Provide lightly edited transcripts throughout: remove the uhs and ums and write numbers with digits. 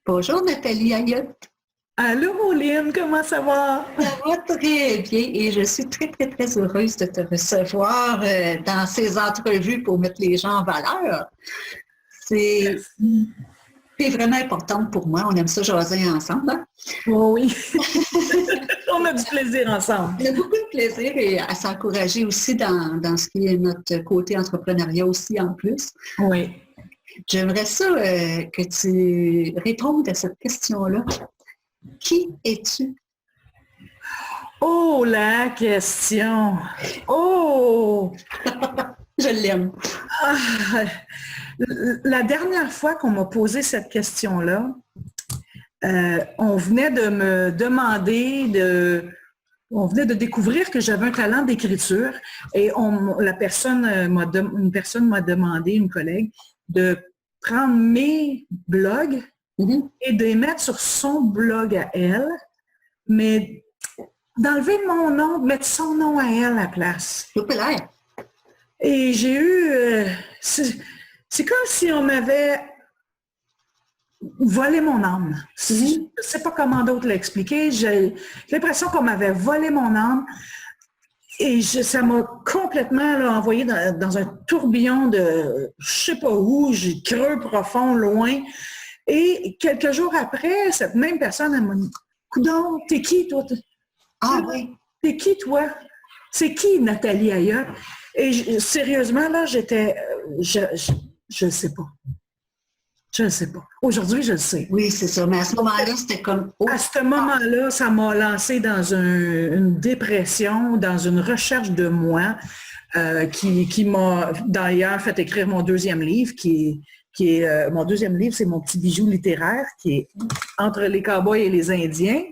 Bonjour Nathalie Ayotte. Allô, Lynn, comment ça va? Ça va très bien et je suis très, très, très heureuse de te recevoir dans ces entrevues pour mettre les gens en valeur. C'est Merci. c'est vraiment important pour moi. On aime ça jaser ensemble, hein? Oh oui, on a du plaisir ensemble. On a beaucoup de plaisir et à s'encourager aussi dans ce qui est notre côté entrepreneuriat aussi en plus. Oui. J'aimerais ça que tu répondes à cette question-là. Qui es-tu? Oh, la question. Oh! Je l'aime. Ah, la dernière fois qu'on m'a posé cette question-là, on venait de me demander on venait de découvrir que j'avais un talent d'écriture et une personne m'a demandé, une collègue, de prendre mes blogs Mhm. et de les mettre sur son blog à elle, mais d'enlever mon nom, de mettre son nom à elle à la place. Populaire. Et j'ai eu... c'est comme si on m'avait volé mon âme. Je ne sais pas comment d'autre l'expliquer. J'ai l'impression qu'on m'avait volé mon âme. Et ça m'a complètement envoyé dans un tourbillon de je sais pas où, j'ai creux profond, loin. Et quelques jours après, cette même personne, elle m'a dit « Coudonc, t'es qui, toi? Ah oui. T'es qui, toi? C'est qui, Nathalie Ayotte? » Et sérieusement, là, je ne sais pas. Je ne sais pas. Aujourd'hui, je le sais. Oui, c'est ça. Mais à ce moment-là, c'était comme... Oh, À ce moment-là, ça m'a lancé dans une dépression, dans une recherche de moi, qui m'a d'ailleurs fait écrire mon deuxième livre, mon deuxième livre, c'est mon petit bijou littéraire, qui est Entre les cowboys et les Indiens.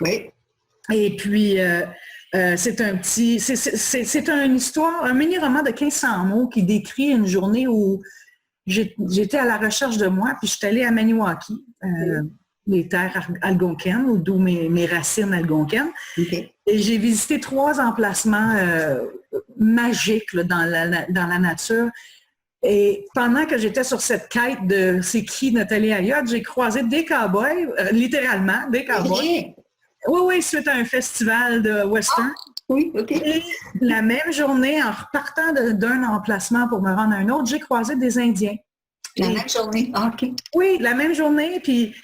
oui. Et puis, c'est une histoire, un mini-roman de 1500 mots qui décrit une journée où j'étais à la recherche de moi, puis je suis allée à Maniwaki, les terres algonquines, d'où mes racines algonquines. Okay. Et j'ai visité 3 emplacements magiques là, dans la nature. Et pendant que j'étais sur cette quête de c'est qui Nathalie Ayotte, j'ai croisé des cowboys, littéralement, des cowboys. Okay. Oui, oui, suite à un festival de western. Ah, oui, OK. Et la même journée, en repartant d'un emplacement pour me rendre à un autre, j'ai croisé des Indiens. La même journée? Ah, OK. Oui, la même journée. Puis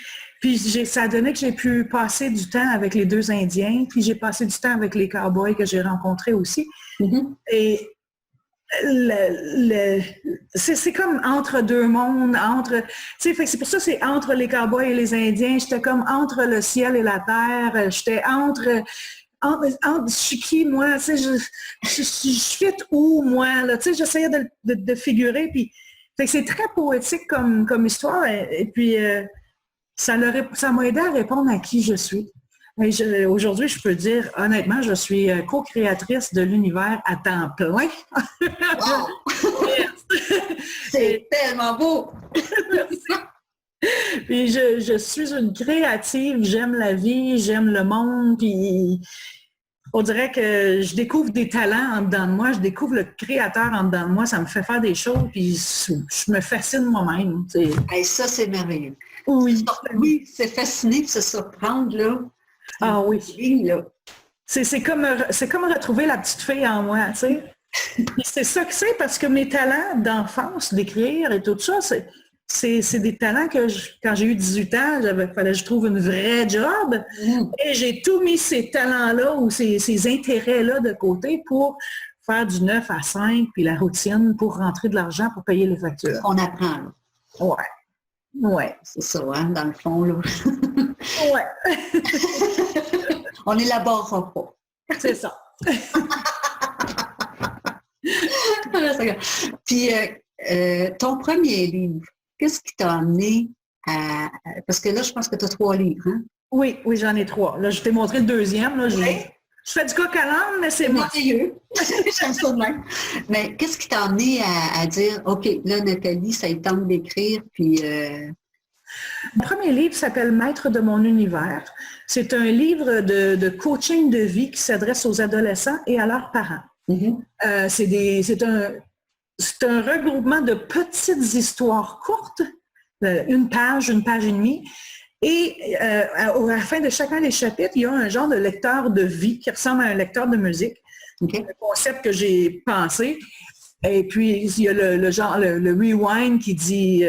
ça a donné que j'ai pu passer du temps avec les 2 Indiens. Puis j'ai passé du temps avec les cowboys que j'ai rencontrés aussi. Mm-hmm. Et c'est comme entre deux mondes, c'est pour ça que c'est entre les cowboys et les Indiens. J'étais comme entre le ciel et la terre. J'étais entre je suis qui, moi? Je fit où, moi? Là, j'essayais de figurer. Puis, c'est très poétique comme histoire. Et puis, ça m'a aidé à répondre à qui je suis. Aujourd'hui, je peux dire, honnêtement, je suis co-créatrice de l'univers à temps plein. Wow! C'est tellement beau! Puis je suis une créative, j'aime la vie, j'aime le monde, puis on dirait que je découvre des talents en dedans de moi, je découvre le créateur en dedans de moi, ça me fait faire des choses, puis je me fascine moi-même. Hey, ça, c'est merveilleux. Oui. Oui, c'est fascinant de se surprendre, là. Ah oui. Là. C'est comme retrouver la petite fille en moi, tu sais. C'est ça que c'est, parce que mes talents d'enfance, d'écrire et tout ça, c'est des talents que quand j'ai eu 18 ans, il fallait que je trouve une vraie job. Et j'ai tout mis ces talents-là ou ces intérêts-là de côté pour faire du 9 à 5, puis la routine pour rentrer de l'argent pour payer les factures. On apprend, là. Ouais. Ouais. C'est ça, hein, dans le fond, là. Ouais. On n'élaborera pas. C'est ça. Puis, ton premier livre, qu'est-ce qui t'a amené à... Parce que là, je pense que tu as 3 livres, hein? Oui, j'en ai 3. Là, je t'ai montré le deuxième. Là, je fais du coq à l'âne, mais c'est moi. Merveilleux. J'aime ça de même. Mais qu'est-ce qui t'a amené à dire, OK, là, Nathalie, ça est temps d'écrire, puis... Mon premier livre s'appelle Maître de mon univers. C'est un livre de coaching de vie qui s'adresse aux adolescents et à leurs parents. Mm-hmm. C'est un regroupement de petites histoires courtes une page et demie. Et à la fin de chacun des chapitres, il y a un genre de lecteur de vie qui ressemble à un lecteur de musique. Okay. Un concept que j'ai pensé. Et puis, il y a le rewind qui dit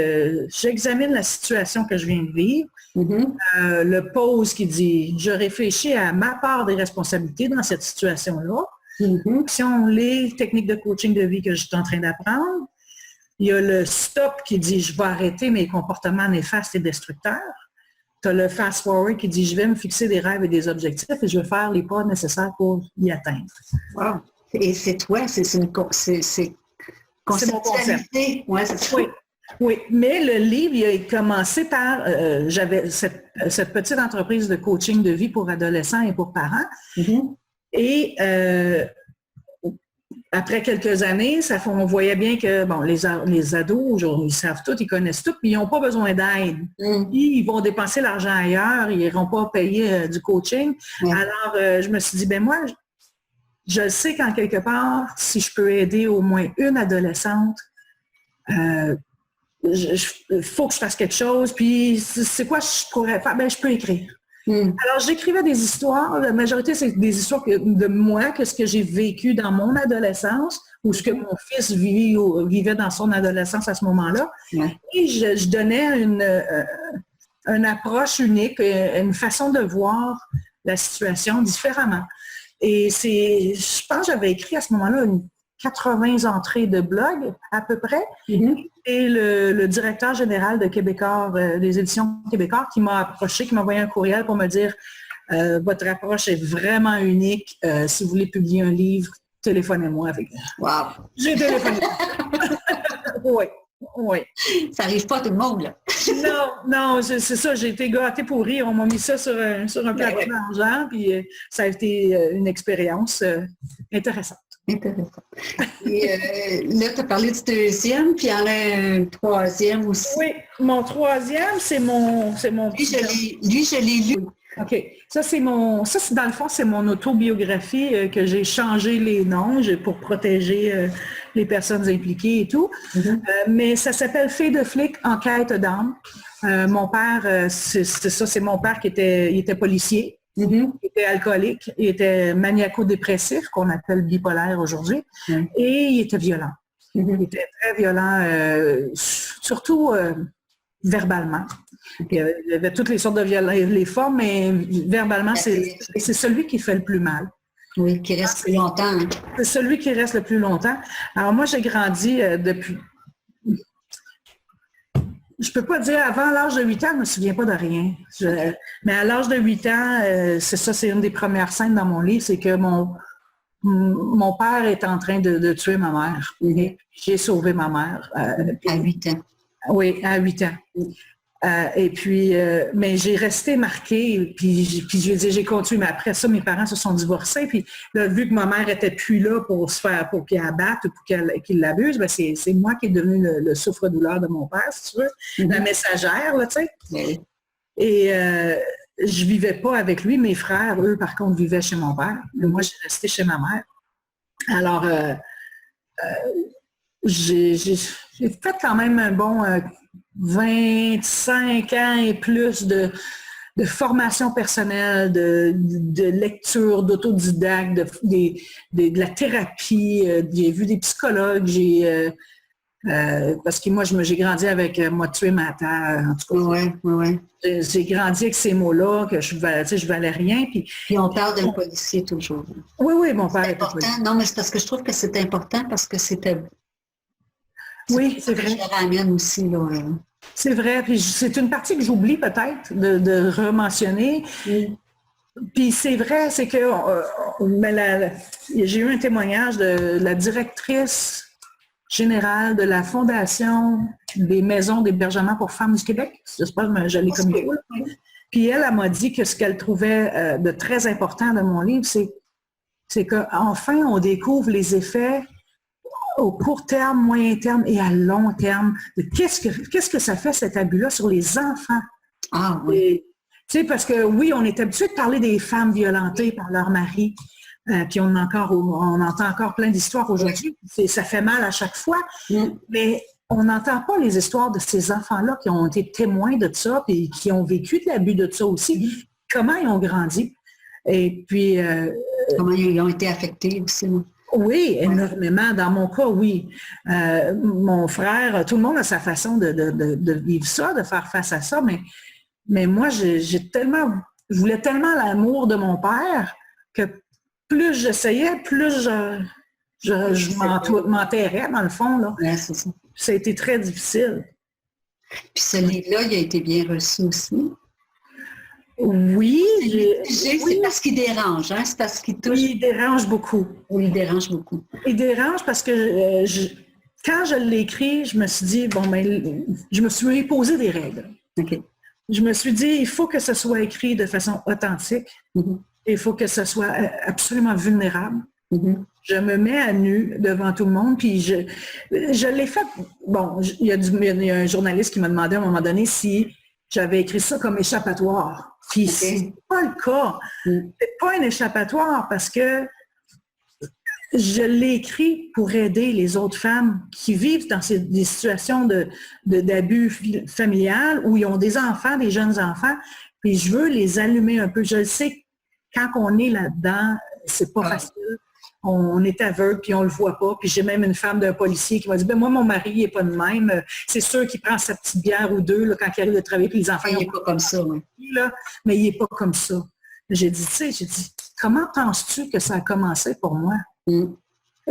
j'examine la situation que je viens de vivre. Le pause qui dit je réfléchis à ma part des responsabilités dans cette situation-là. Les techniques de coaching de vie que je suis en train d'apprendre. Il y a le stop qui dit je vais arrêter mes comportements néfastes et destructeurs. Tu as le fast-forward qui dit je vais me fixer des rêves et des objectifs et je vais faire les pas nécessaires pour y atteindre. Wow. Et c'est toi, c'est mon concept. Ouais, oui, mais le livre, il a commencé par, j'avais cette petite entreprise de coaching de vie pour adolescents et pour parents. Et après quelques années, on voyait bien que bon, les ados, aujourd'hui, ils savent tout, ils connaissent tout, puis ils n'ont pas besoin d'aide. Ils vont dépenser l'argent ailleurs, ils n'iront pas payer du coaching. Alors, je me suis dit, ben moi, je sais qu'en quelque part, si je peux aider au moins une adolescente, il faut que je fasse quelque chose, puis c'est quoi je pourrais faire? Ben, je peux écrire. Alors, j'écrivais des histoires. La majorité, c'est des histoires de moi, que ce que j'ai vécu dans mon adolescence ou ce que mon fils vivait dans son adolescence à ce moment-là. Et je donnais une approche unique, une façon de voir la situation différemment. Et je pense que j'avais écrit à ce moment-là 80 entrées de blog à peu près. Et le directeur général de Québécois, des éditions Québécois, qui m'a approché, qui m'a envoyé un courriel pour me dire votre approche est vraiment unique. Si vous voulez publier un livre, téléphonez-moi avec. Wow! J'ai téléphoné. Oui. Ça n'arrive pas à tout le monde, là. Non, c'est ça. J'ai été gâtée pour rire. On m'a mis ça sur un plateau d'argent, puis ça a été une expérience intéressante. Intéressant. Et là, tu as parlé du deuxième, puis il y en a un troisième aussi. Oui, mon troisième, c'est mon... Lui, je l'ai lu. OK. Ça, dans le fond, c'est mon autobiographie que j'ai changé les noms pour protéger les personnes impliquées et tout. Mais ça s'appelle Fille de flic en quête d'âme. Mon père, c'est ça, c'est mon père il était policier. Il était alcoolique, il était maniaco-dépressif, qu'on appelle bipolaire aujourd'hui, et il était violent. Il était très violent, surtout verbalement. Il y avait toutes les sortes de violences, les formes, mais verbalement, c'est celui qui fait le plus mal. Oui, qui reste plus longtemps. C'est celui qui reste le plus longtemps. Alors moi, j'ai grandi depuis... Je peux pas dire, avant l'âge de 8 ans, je ne me souviens pas de rien. Mais à l'âge de 8 ans, c'est une des premières scènes dans mon livre, c'est que mon père est en train de tuer ma mère. J'ai sauvé ma mère. À 8 ans. Oui, à 8 ans. Et puis, mais j'ai resté marquée, puis je lui ai dit, j'ai continué, mais après ça, mes parents se sont divorcés, puis là, vu que ma mère était plus là pour qu'il abatte ou pour qu'il l'abuse, ben c'est moi qui est devenu le souffre-douleur de mon père, si tu veux, la messagère, là, tu sais. Et je vivais pas avec lui, mes frères, eux, par contre, vivaient chez mon père. Moi, j'ai resté chez ma mère. Alors, j'ai fait quand même un bon 25 ans et plus de formation personnelle, de lecture, d'autodidacte, de la thérapie. J'ai vu des psychologues, parce que moi, j'ai grandi avec « moi tuer ma terre », en tout cas. Oui. J'ai grandi avec ces mots-là, que je valais rien. Puis on parle d'un policier toujours. Oui, mon père est important. Non, mais c'est parce que je trouve que c'est important parce que c'était... Oui, c'est vrai. Je le ramène aussi, là. C'est vrai, puis c'est une partie que j'oublie peut-être de rementionner. Puis c'est vrai, c'est que j'ai eu un témoignage de la directrice générale de la Fondation des maisons d'hébergement pour femmes du Québec. J'espère que je l'ai comme il faut. Puis elle m'a dit que ce qu'elle trouvait de très important de mon livre, c'est qu'enfin, on découvre les effets au court terme, moyen terme et à long terme. Qu'est-ce que ça fait, cet abus-là, sur les enfants? Ah oui. Tu sais, parce que oui, on est habitué de parler des femmes violentées par leur mari, puis on entend encore plein d'histoires aujourd'hui. Ça fait mal à chaque fois, mais on n'entend pas les histoires de ces enfants-là qui ont été témoins de ça et qui ont vécu de l'abus de ça aussi. Comment ils ont grandi. Et puis... comment ils ont été affectés aussi. Oui, énormément. Dans mon cas, oui. Mon frère, tout le monde a sa façon de vivre ça, de faire face à ça, mais moi, je voulais tellement l'amour de mon père que plus j'essayais, plus je m'enterrais, dans le fond. Là. Ouais, c'est ça. Ça a été très difficile. Puis ce livre-là, il a été bien reçu aussi. Oui. C'est parce qu'il dérange, hein? C'est parce qu'il touche. Oui, il dérange beaucoup. Oui, il dérange beaucoup. Il dérange parce que quand je l'ai écrit, je me suis dit, je me suis posé des règles. OK. Je me suis dit, il faut que ce soit écrit de façon authentique. Mm-hmm. Il faut que ce soit absolument vulnérable. Mm-hmm. Je me mets à nu devant tout le monde, puis je l'ai fait. Bon, il y a un journaliste qui m'a demandé à un moment donné si j'avais écrit ça comme échappatoire. Puis c'est pas le cas. C'est pas un échappatoire parce que je l'ai écrit pour aider les autres femmes qui vivent dans des situations d'abus familial où ils ont des enfants, des jeunes enfants, puis je veux les allumer un peu. Je le sais, quand on est là-dedans, c'est pas facile. On est aveugle, puis on le voit pas. Puis j'ai même une femme d'un policier qui m'a dit, moi, mon mari, il n'est pas de même. C'est sûr qu'il prend sa petite bière ou deux là, quand il arrive de travailler, puis les enfants... Il n'est pas comme ça, oui. Là, mais il n'est pas comme ça. J'ai dit, comment penses-tu que ça a commencé pour moi?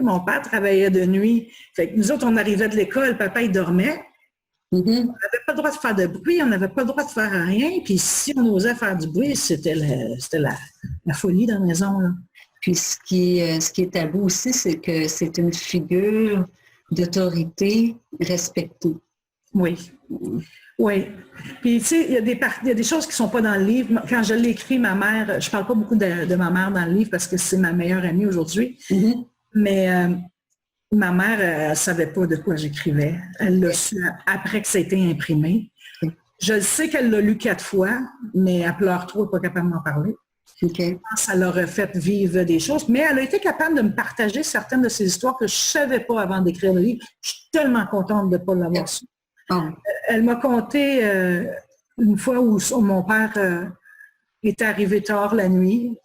Mon père travaillait de nuit. Fait que nous autres, on arrivait de l'école, papa, il dormait. On n'avait pas le droit de faire de bruit, on n'avait pas le droit de faire rien. Puis si on osait faire du bruit, c'était la folie dans la maison. Là. Puis ce qui est tabou aussi, c'est que c'est une figure d'autorité respectée. Oui. Oui. Puis, tu sais, il y a des choses qui ne sont pas dans le livre. Quand je l'ai écrit, ma mère, je ne parle pas beaucoup de ma mère dans le livre parce que c'est ma meilleure amie aujourd'hui. Mais ma mère, elle ne savait pas de quoi j'écrivais. Elle l'a su après que ça a été imprimé. Je sais qu'elle l'a lu 4 fois, mais elle pleure trop, elle n'est pas capable de m'en parler. Okay. Ça leur a fait vivre des choses, mais elle a été capable de me partager certaines de ces histoires que je ne savais pas avant d'écrire le livre. Je suis tellement contente de ne pas l'avoir su. Elle m'a conté une fois où mon père était arrivé tard la nuit,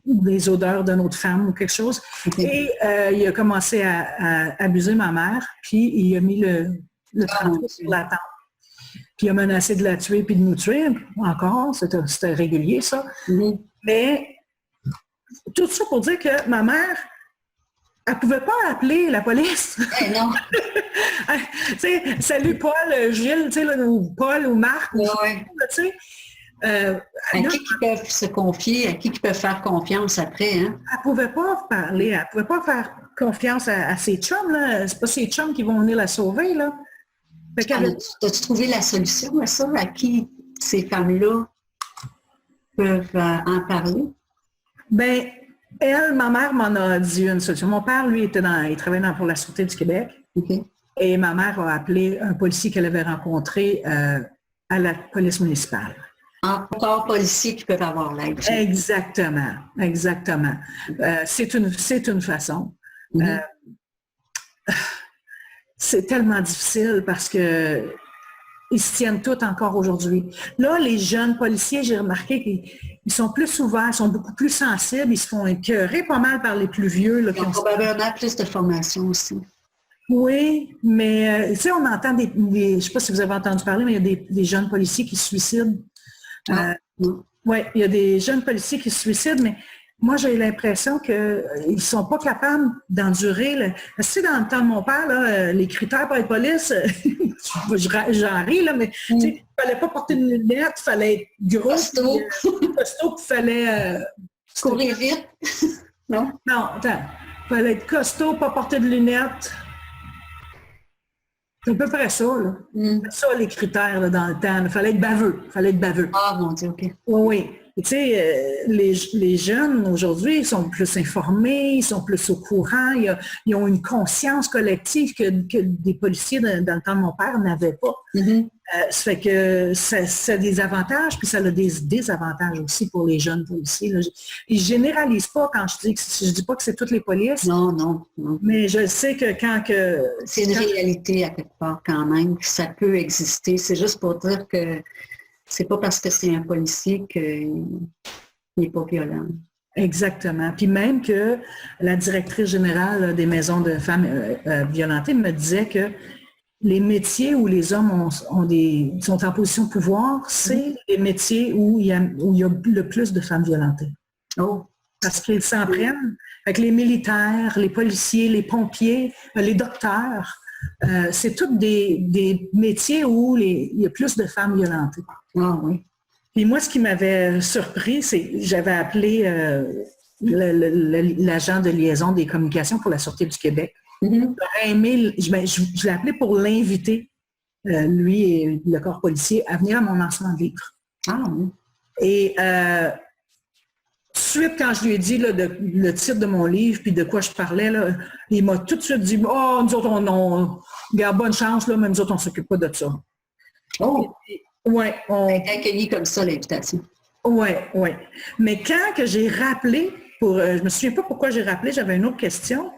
des odeurs d'une autre femme ou quelque chose, et il a commencé à abuser ma mère, puis il a mis le trente sur la table. Puis il a menacé de la tuer puis de nous tuer encore. C'était régulier, ça. Mais tout ça pour dire que ma mère, elle ne pouvait pas appeler la police. Non. Tu sais, salut Paul, Gilles, tu sais, ou Paul ou Marc. Tu sais. À qui ils peuvent se confier, à qui ils peuvent faire confiance après. Hein? Elle ne pouvait pas parler, elle ne pouvait pas faire confiance à ses chums. Là. C'est pas ses chums qui vont venir la sauver. Là. As-tu trouvé la solution à ça? À qui ces femmes-là peuvent en parler? Bien, ma mère m'en a dit une solution. Mon père, lui, il travaillait pour la Sûreté du Québec. Et ma mère a appelé un policier qu'elle avait rencontré à la police municipale. Encore policiers qui peuvent avoir l'aide. Exactement. C'est une façon. C'est tellement difficile parce que ils se tiennent tous encore aujourd'hui. Là, les jeunes policiers, j'ai remarqué qu'ils sont plus ouverts, ils sont beaucoup plus sensibles, ils se font écœurer pas mal par les plus vieux. Là, ils ont probablement plus de formation aussi. Oui, mais tu sais, on entend je ne sais pas si vous avez entendu parler, mais il y a des jeunes policiers qui se suicident. Oui, il y a des jeunes policiers qui se suicident, mais moi, j'ai l'impression qu'ils ne sont pas capables d'endurer. Parce que dans le temps de mon père, là, les critères pour être police, j'en ris, là, mais il ne fallait pas porter de lunettes, il fallait être gros. Costaud. Costaud, il fallait... courir vite. Non? Non, attends. Il fallait être costaud, pas porter de lunettes. C'est à peu près ça, là. C'est ça, les critères, là, dans le temps. Il fallait être baveux. Ah, mon Dieu, OK. Oui. Et tu sais, les jeunes, aujourd'hui, ils sont plus informés, ils sont plus au courant, ils ont une conscience collective que des policiers dans le temps de mon père n'avaient pas. Mhm. Ça fait que ça a des avantages, puis ça a des désavantages aussi pour les jeunes policiers. Là. Je généralise pas quand je dis pas que c'est toutes les polices, Non, non, non. mais je sais que c'est une réalité à quelque part quand même, que ça peut exister. C'est juste pour dire que c'est pas parce que c'est un policier qu'il n'est pas violent. Exactement. Puis même que la directrice générale des maisons de femmes violentées me disait que les métiers où les hommes sont en position de pouvoir, c'est les métiers où il y a le plus de femmes violentées. Oh. Parce qu'ils s'en prennent. Avec les militaires, les policiers, les pompiers, les docteurs, c'est tous des métiers où il y a plus de femmes violentées. Ah oui. Et moi, ce qui m'avait surpris, c'est que j'avais appelé l'agent de liaison des communications pour la Sûreté du Québec. Mm-hmm. J'aurais aimé, je l'ai appelé pour l'inviter, lui et le corps policier, à venir à mon lancement de livre. Ah oui. Et tout de suite, quand je lui ai dit là, le titre de mon livre puis de quoi je parlais, là, il m'a tout de suite dit « Oh, nous autres, on garde bonne chance, là, mais nous autres, on ne s'occupe pas de ça. » Oh! Oui. On a été accueilli comme ça, l'invitation. Oui, oui. Mais quand que j'ai rappelé, je me souviens pas pourquoi j'ai rappelé, j'avais une autre question.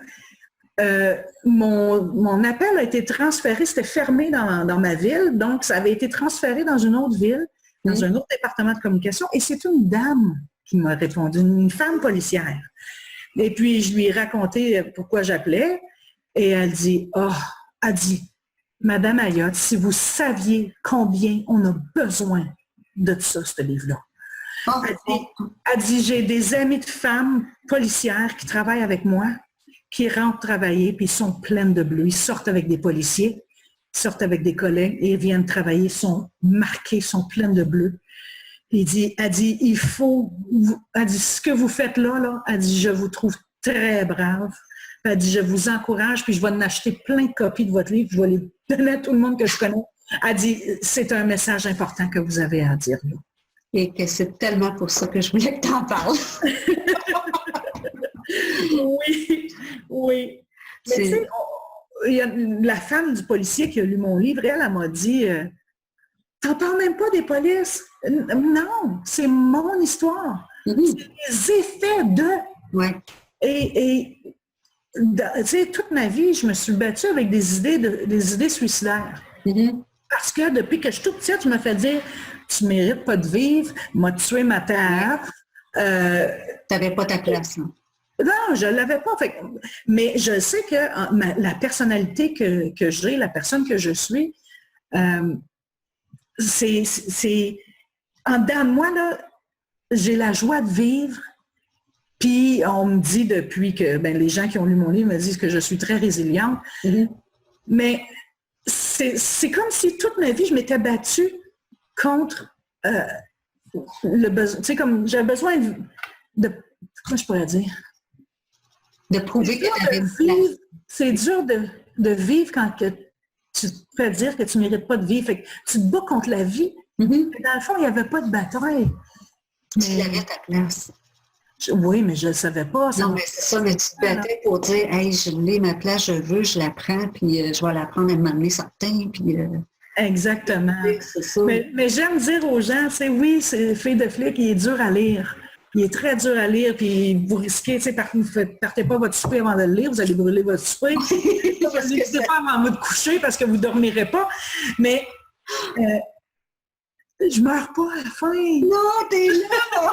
Mon appel a été transféré, c'était fermé dans ma ville, donc ça avait été transféré dans une autre ville, dans un autre département de communication, et c'est une dame qui m'a répondu, une femme policière. Et puis, je lui ai raconté pourquoi j'appelais, et elle dit, elle dit, Madame Ayotte, si vous saviez combien on a besoin de ça, ce livre-là. Elle dit, j'ai des amis de femmes policières qui travaillent avec moi, qui rentrent travailler, puis ils sont pleines de bleu. Ils sortent avec des policiers, ils sortent avec des collègues et ils viennent travailler, ils sont marqués, sont pleines de bleu. Elle dit, elle dit, ce que vous faites là, elle dit, je vous trouve très brave. Elle dit, je vous encourage, puis je vais en acheter plein de copies de votre livre, je vais les donner à tout le monde que je connais. Elle dit, c'est un message important que vous avez à dire là. Et que c'est tellement pour ça que je voulais que tu en parles. Oui, oui. Mais tu sais, il y a la femme du policier qui a lu mon livre, elle m'a dit, t'en parles même pas des polices. Non, c'est mon histoire. C'est les effets de. Ouais. Et tu sais, toute ma vie, je me suis battue avec des idées suicidaires. Parce que depuis que je suis toute petite, je me fais dire, tu mérites pas de vivre, m'a tué ma terre. Tu n'avais pas ta place. Hein? Non, je ne l'avais pas. Mais je sais que la personnalité que j'ai, la personne que je suis, c'est en dedans de moi, là, j'ai la joie de vivre. Puis on me dit depuis que les gens qui ont lu mon livre me disent que je suis très résiliente. Mais c'est comme si toute ma vie, je m'étais battue contre le besoin. Tu sais, comme j'avais besoin de. Comment je pourrais dire? De prouver que tu avais une place. C'est dur de vivre quand tu te fais dire que tu ne mérites pas de vivre. Fait que tu te bats contre la vie. Dans le fond, il n'y avait pas de bataille. Tu avais ta place. Oui, mais je ne le savais pas. Non, mais c'est ça, mais tu te battais pour dire, hey, je l'ai, ma place, je la prends, puis je vais la prendre à un moment donné certain, puis... Exactement. C'est ça. Mais j'aime dire aux gens, oui, c'est Fille de flic, il est dur à lire. Il est très dur à lire, puis vous risquez, partez pas votre souper avant de le lire, vous allez brûler votre souper. Vous n'hésitez pas avant de coucher parce que vous ne dormirez pas. Mais je meurs pas à la fin. Non, t'es là!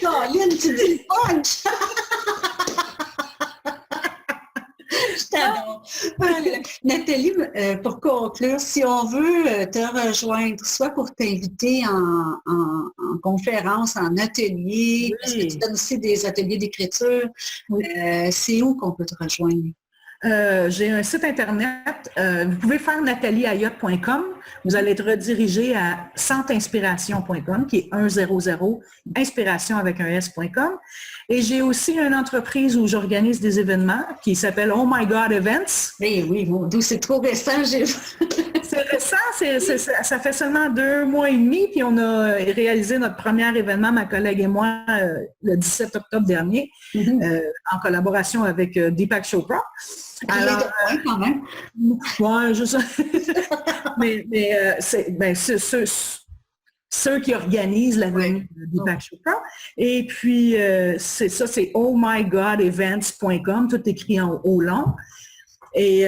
Caroline, tu dis punch! Je t'adore. Nathalie, pour conclure, si on veut te rejoindre, soit pour t'inviter en conférence, en atelier, parce que tu donnes aussi des ateliers d'écriture, c'est où qu'on peut te rejoindre? J'ai un site Internet. Vous pouvez faire natalieayotte.com. Vous allez être redirigé à centreinspiration.com, qui est 100 inspiration avec un s.com. Et j'ai aussi une entreprise où j'organise des événements qui s'appelle Oh My God Events. Oui, d'où c'est trop récent. C'est récent, ça fait seulement 2 mois et demi, puis on a réalisé notre premier événement, ma collègue et moi, le 17 octobre dernier, en collaboration avec Deepak Chopra. Alors, de loin, quand même. Ouais, je sais. C'est ceux qui organisent la venue de Deepak Chopra. Et puis, c'est ohmygodevents.com, tout écrit au long. Et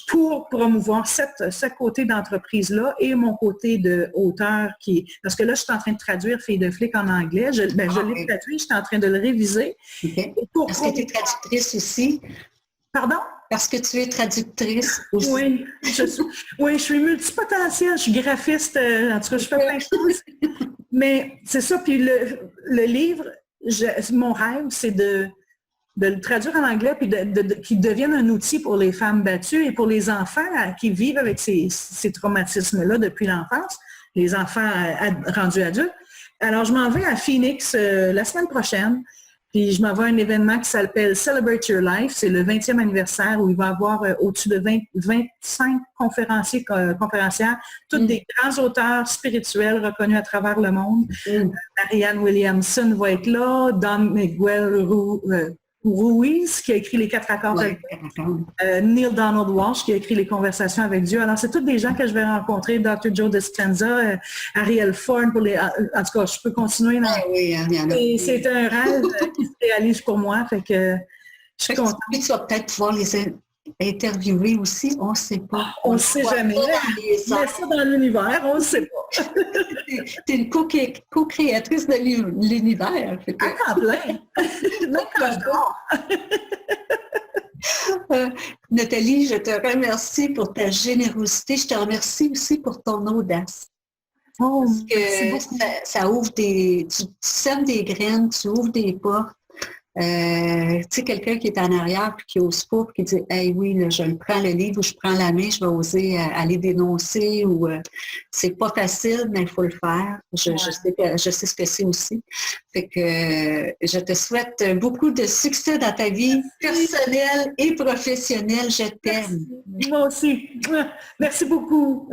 pour promouvoir ce côté d'entreprise-là et mon côté d'auteur parce que là, je suis en train de traduire Fille de flic en anglais. Je l'ai traduit, je suis en train de le réviser. Okay. Parce que tu es traductrice aussi. Pardon? Parce que tu es traductrice aussi. Oui, je suis multipotentielle, je suis graphiste, en tout cas, je fais plein de choses. Mais c'est ça, puis le livre, mon rêve, c'est de le traduire en anglais, puis qu'il devienne un outil pour les femmes battues et pour les enfants qui vivent avec ces traumatismes-là depuis l'enfance, les enfants rendus adultes. Alors, je m'en vais à Phoenix la semaine prochaine, puis je m'en vais à un événement qui s'appelle Celebrate Your Life. C'est le 20e anniversaire où il va y avoir au-dessus de 25 conférencières, toutes des grands auteurs spirituels reconnus à travers le monde. Marianne Williamson va être là, Don Miguel Ruiz, qui a écrit les 4 accords, Neil Donald Walsh, qui a écrit les Conversations avec Dieu. Alors, c'est tous des gens que je vais rencontrer, Dr. Joe Dispenza, Ariel Ford, en tout cas, je peux continuer. Et c'est un rêve qui se réalise pour moi, fait que je suis contente. Tu vas peut-être pouvoir les interviewer aussi, on ne sait pas. On ne sait jamais. Mets ça dans l'univers, on ne sait pas. Tu es une co-créatrice de l'univers. À plein. Nathalie, je te remercie pour ta générosité. Je te remercie aussi pour ton audace. Parce que ça ouvre tu sèmes des graines, tu ouvres des portes. Tu sais, quelqu'un qui est en arrière puis qui n'ose pas, puis qui dit « Hey, oui, là, je prends le livre ou je prends la main, je vais oser aller dénoncer » ou c'est pas facile, mais il faut le faire. Je sais ce que c'est aussi. Fait que je te souhaite beaucoup de succès dans ta vie personnelle et professionnelle. Je t'aime. Moi aussi. Merci beaucoup.